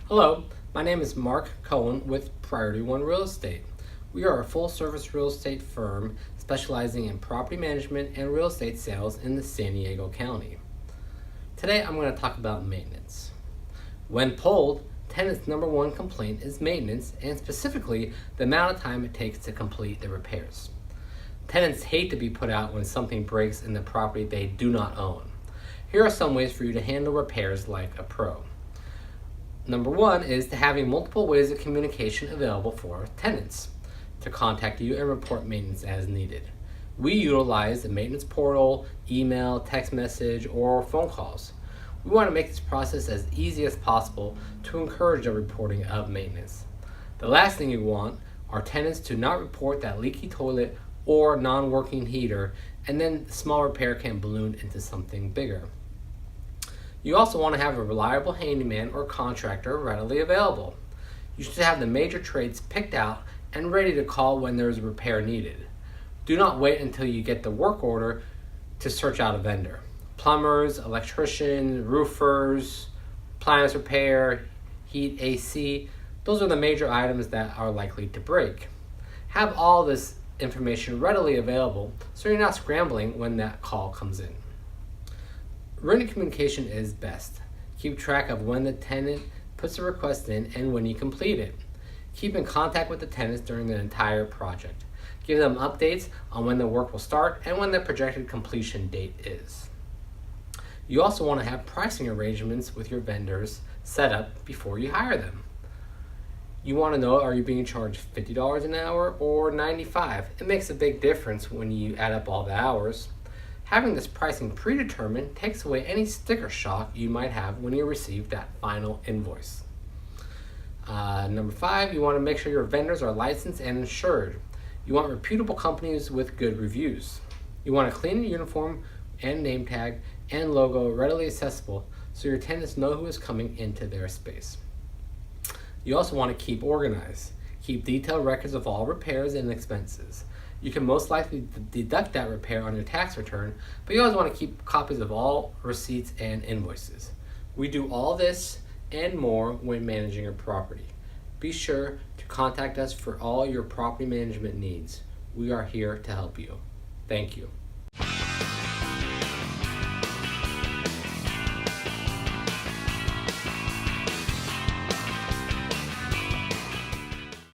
Hello, my name is Mark Cohen with Priority One Real Estate. We are a full-service real estate firm specializing in property management and real estate sales in the San Diego County. Today I'm going to talk about maintenance. When polled, tenants' number one complaint is maintenance, and specifically the amount of time it takes to complete the repairs. Tenants hate to be put out when something breaks in the property they do not own. Here are some ways for you to handle repairs like a pro. Number one is to having multiple ways of communication available for tenants to contact you and report maintenance as needed. We utilize the maintenance portal, email, text message, or phone calls. We want to make this process as easy as possible to encourage the reporting of maintenance. The last thing you want are tenants to not report that leaky toilet or non-working heater, and then the small repair can balloon into something bigger. You also want to have a reliable handyman or contractor readily available. You should have the major trades picked out and ready to call when there is a repair needed. Do not wait until you get the work order to search out a vendor. Plumbers, electricians, roofers, appliance repair, heat, AC, those are the major items that are likely to break. Have all this information readily available so you're not scrambling when that call comes in. Written communication is best. Keep track of when the tenant puts a request in and when you complete it. Keep in contact with the tenants during the entire project. Give them updates on when the work will start and when the projected completion date is. You also want to have pricing arrangements with your vendors set up before you hire them. You want to know, are you being charged $50 an hour or $95? It makes a big difference when you add up all the hours. Having this pricing predetermined takes away any sticker shock you might have when you receive that final invoice. Number 5, you want to make sure your vendors are licensed and insured. You want reputable companies with good reviews. You want a clean uniform and name tag and logo readily accessible so your tenants know who is coming into their space. You also want to keep organized. Keep detailed records of all repairs and expenses. You can most likely deduct that repair on your tax return, but you always want to keep copies of all receipts and invoices. We do all this and more when managing your property. Be sure to contact us for all your property management needs. We are here to help you. Thank you.